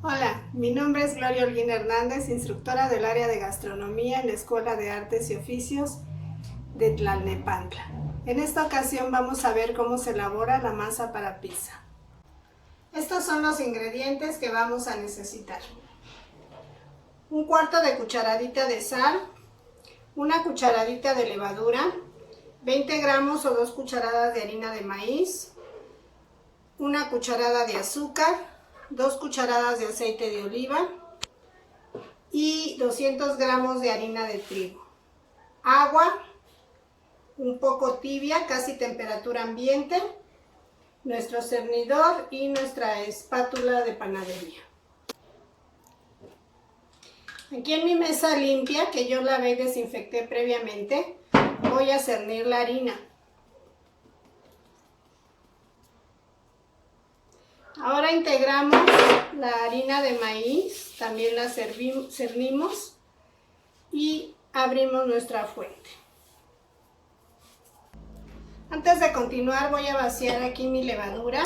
Hola, mi nombre es Gloria Holguín Hernández, instructora del área de gastronomía en la Escuela de Artes y Oficios de Tlalnepantla. En esta ocasión vamos a ver cómo se elabora la masa para pizza. Estos son los ingredientes que vamos a necesitar. Un cuarto de cucharadita de sal, una cucharadita de levadura, 20 gramos o 2 cucharadas de harina de maíz, una cucharada de azúcar, 2 cucharadas de aceite de oliva y 200 gramos de harina de trigo. Agua, un poco tibia, casi temperatura ambiente, nuestro cernidor y nuestra espátula de panadería. Aquí en mi mesa limpia, que yo lavé y desinfecté previamente, voy a cernir la harina. Ahora integramos la harina de maíz, también la cernimos y abrimos nuestra fuente. Antes de continuar voy a vaciar aquí mi levadura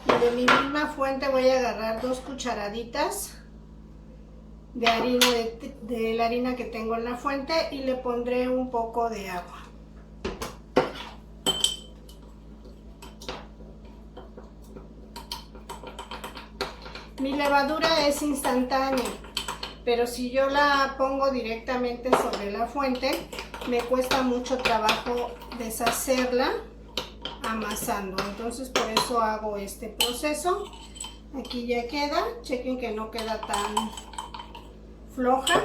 y de mi misma fuente voy a agarrar 2 cucharaditas de harina de la harina que tengo en la fuente y le pondré un poco de agua. Mi levadura es instantánea, pero si yo la pongo directamente sobre la fuente, me cuesta mucho trabajo deshacerla amasando. Entonces por eso hago este proceso. Aquí ya queda, chequen que no queda tan floja.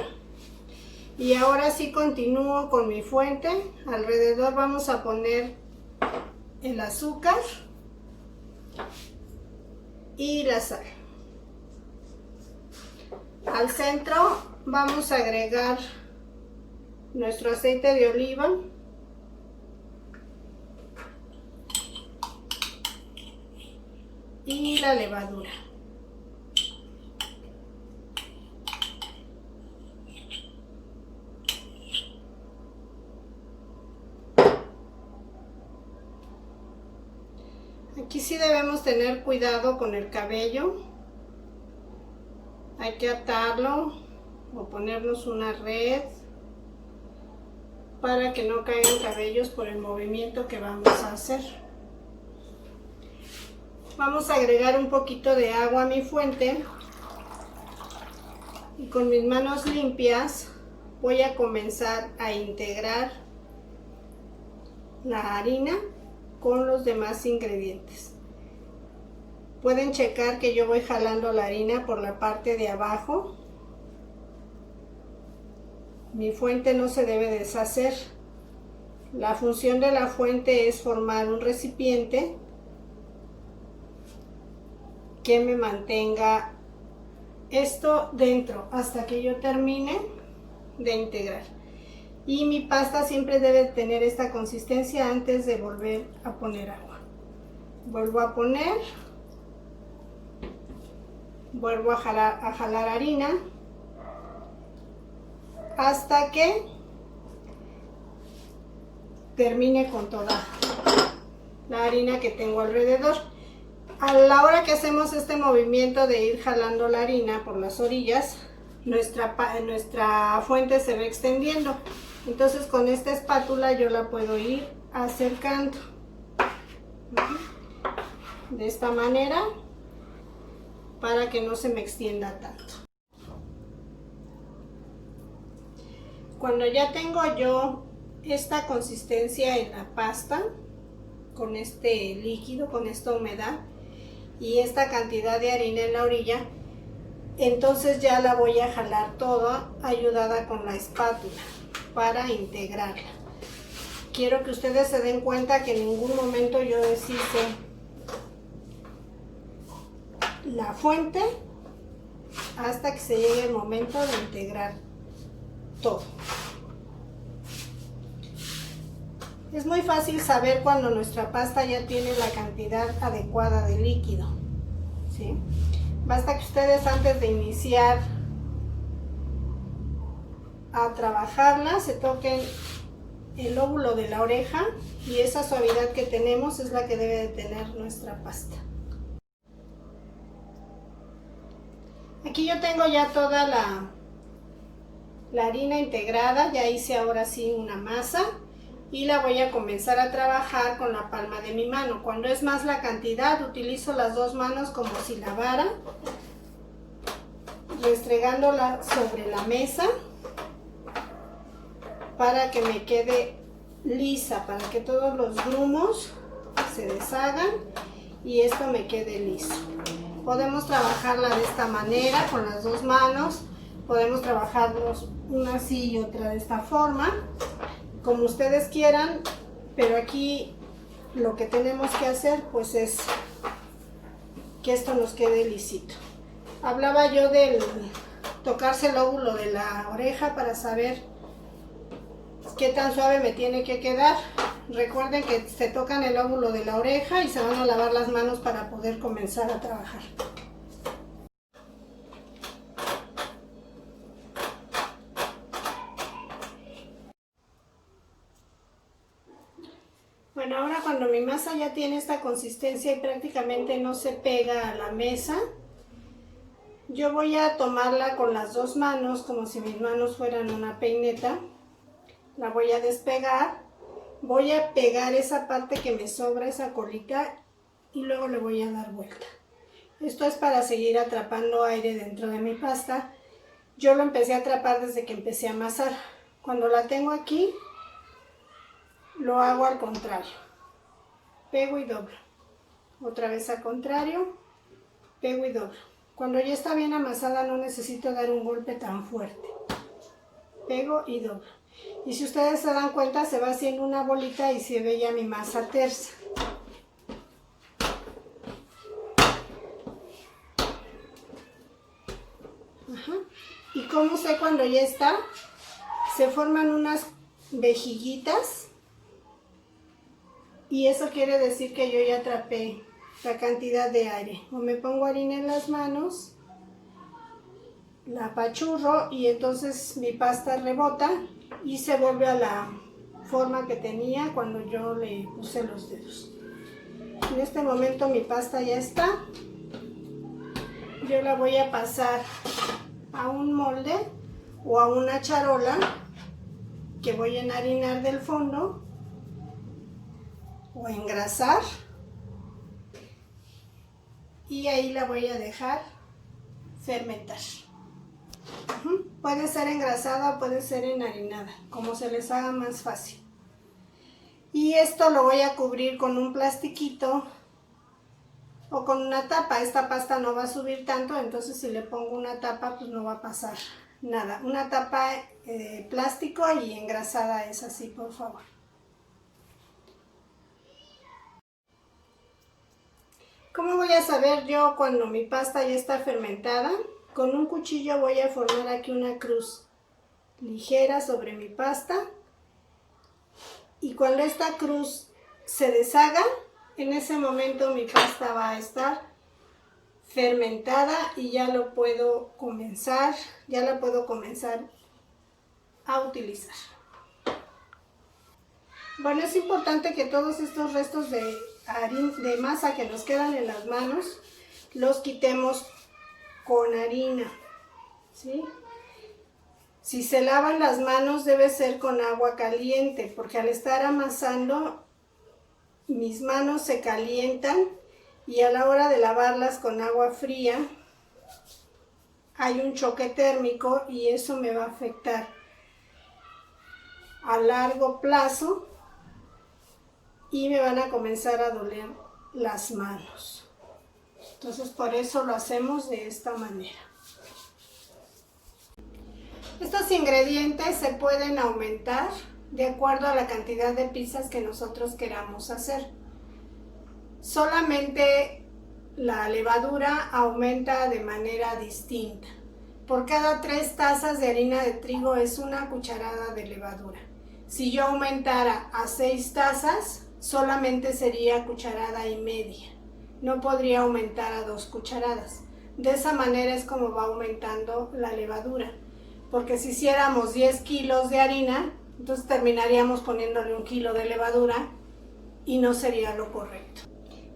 Y ahora sí continúo con mi fuente. Alrededor vamos a poner el azúcar y la sal. Al centro vamos a agregar nuestro aceite de oliva y la levadura. Aquí sí debemos tener cuidado con el cabello. Hay que atarlo o ponernos una red para que no caigan cabellos por el movimiento que vamos a hacer. Vamos a agregar un poquito de agua a mi fuente y con mis manos limpias voy a comenzar a integrar la harina con los demás ingredientes. Pueden checar que yo voy jalando la harina por la parte de abajo. Mi fuente no se debe deshacer. La función de la fuente es formar un recipiente que me mantenga esto dentro hasta que yo termine de integrar. Y mi pasta siempre debe tener esta consistencia antes de volver a poner agua. Vuelvo a poner. Vuelvo a jalar harina hasta que termine con toda la harina que tengo alrededor. A la hora que hacemos este movimiento de ir jalando la harina por las orillas, nuestra fuente se va extendiendo. Entonces con esta espátula yo la puedo ir acercando de esta manera, para que no se me extienda tanto. Cuando ya tengo yo esta consistencia en la pasta, con este líquido, con esta humedad y esta cantidad de harina en la orilla, entonces ya la voy a jalar toda ayudada con la espátula para integrarla. Quiero que ustedes se den cuenta que en ningún momento yo deshice la fuente hasta que se llegue el momento de integrar todo. Es muy fácil saber cuando nuestra pasta ya tiene la cantidad adecuada de líquido, ¿sí? Basta que ustedes antes de iniciar a trabajarla se toquen el lóbulo de la oreja y esa suavidad que tenemos es la que debe de tener nuestra pasta. Aquí yo tengo ya toda la harina integrada, ya hice ahora sí una masa y la voy a comenzar a trabajar con la palma de mi mano. Cuando es más la cantidad, utilizo las dos manos como si lavara, restregándola sobre la mesa para que me quede lisa, para que todos los grumos se deshagan y esto me quede liso. Podemos trabajarla de esta manera con las dos manos, podemos trabajarlos una así y otra de esta forma, como ustedes quieran, pero aquí lo que tenemos que hacer pues es que esto nos quede lisito. Hablaba yo del tocarse el lóbulo de la oreja para saber qué tan suave me tiene que quedar. Recuerden que se tocan el lóbulo de la oreja y se van a lavar las manos para poder comenzar a trabajar. Bueno, ahora cuando mi masa ya tiene esta consistencia y prácticamente no se pega a la mesa, yo voy a tomarla con las dos manos como si mis manos fueran una peineta. La voy a despegar, voy a pegar esa parte que me sobra, esa colita, y luego le voy a dar vuelta. Esto es para seguir atrapando aire dentro de mi pasta. Yo lo empecé a atrapar desde que empecé a amasar. Cuando la tengo aquí, lo hago al contrario. Pego y doblo. Otra vez al contrario, pego y doblo. Cuando ya está bien amasada no necesito dar un golpe tan fuerte. Pego y doblo. Y si ustedes se dan cuenta, se va haciendo una bolita y se ve ya mi masa tersa. Ajá. ¿Y cómo sé cuando ya está? Se forman unas vejiguitas y eso quiere decir que yo ya atrapé la cantidad de aire. O me pongo harina en las manos, la apachurro y entonces mi pasta rebota y se vuelve a la forma que tenía cuando yo le puse los dedos. En este momento mi pasta ya está. Yo la voy a pasar a un molde o a una charola que voy a enharinar del fondo o a engrasar y ahí la voy a dejar fermentar. Puede ser engrasada o puede ser enharinada, como se les haga más fácil. Y esto lo voy a cubrir con un plastiquito o con una tapa. Esta pasta no va a subir tanto, entonces si le pongo una tapa pues no va a pasar nada. Una tapa de plástico y engrasada es así, por favor. ¿Cómo voy a saber yo cuando mi pasta ya está fermentada? Con un cuchillo voy a formar aquí una cruz ligera sobre mi pasta y cuando esta cruz se deshaga, en ese momento mi pasta va a estar fermentada y ya la puedo comenzar a utilizar. Bueno, es importante que todos estos restos de masa que nos quedan en las manos los quitemos con harina, ¿sí? Si se lavan las manos debe ser con agua caliente, porque al estar amasando mis manos se calientan y a la hora de lavarlas con agua fría hay un choque térmico y eso me va a afectar a largo plazo y me van a comenzar a doler las manos. Entonces por eso lo hacemos de esta manera. Estos ingredientes se pueden aumentar de acuerdo a la cantidad de pizzas que nosotros queramos hacer. Solamente la levadura aumenta de manera distinta. Por cada 3 tazas de harina de trigo es una cucharada de levadura. Si yo aumentara a 6 tazas, solamente sería cucharada y media. No podría aumentar a 2 cucharadas. De esa manera es como va aumentando la levadura. Porque si hiciéramos 10 kilos de harina, entonces terminaríamos poniéndole 1 kilo de levadura y no sería lo correcto.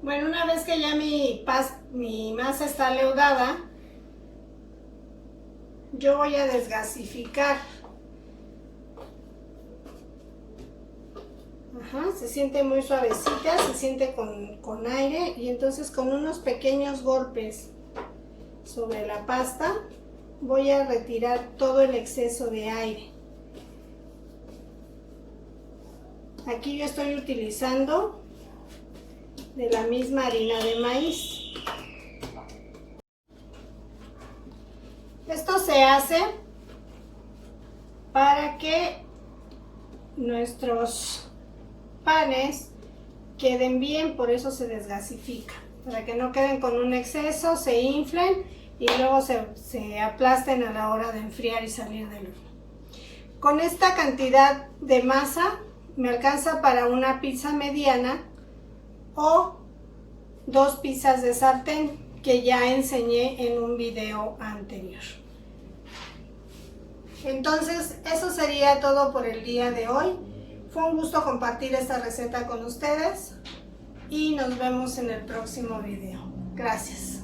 Bueno, una vez que ya mi masa está leudada, yo voy a desgasificar. Se siente muy suavecita, se siente con aire, y entonces con unos pequeños golpes sobre la pasta voy a retirar todo el exceso de aire. Aquí yo estoy utilizando de la misma harina de maíz. Esto se hace para que nuestros panes queden bien, por eso se desgasifica, para que no queden con un exceso, se inflen y luego se aplasten a la hora de enfriar y salir del horno. Con esta cantidad de masa me alcanza para una pizza mediana o 2 pizzas de sartén que ya enseñé en un video anterior. Entonces, eso sería todo por el día de hoy. Fue un gusto compartir esta receta con ustedes y nos vemos en el próximo video. Gracias.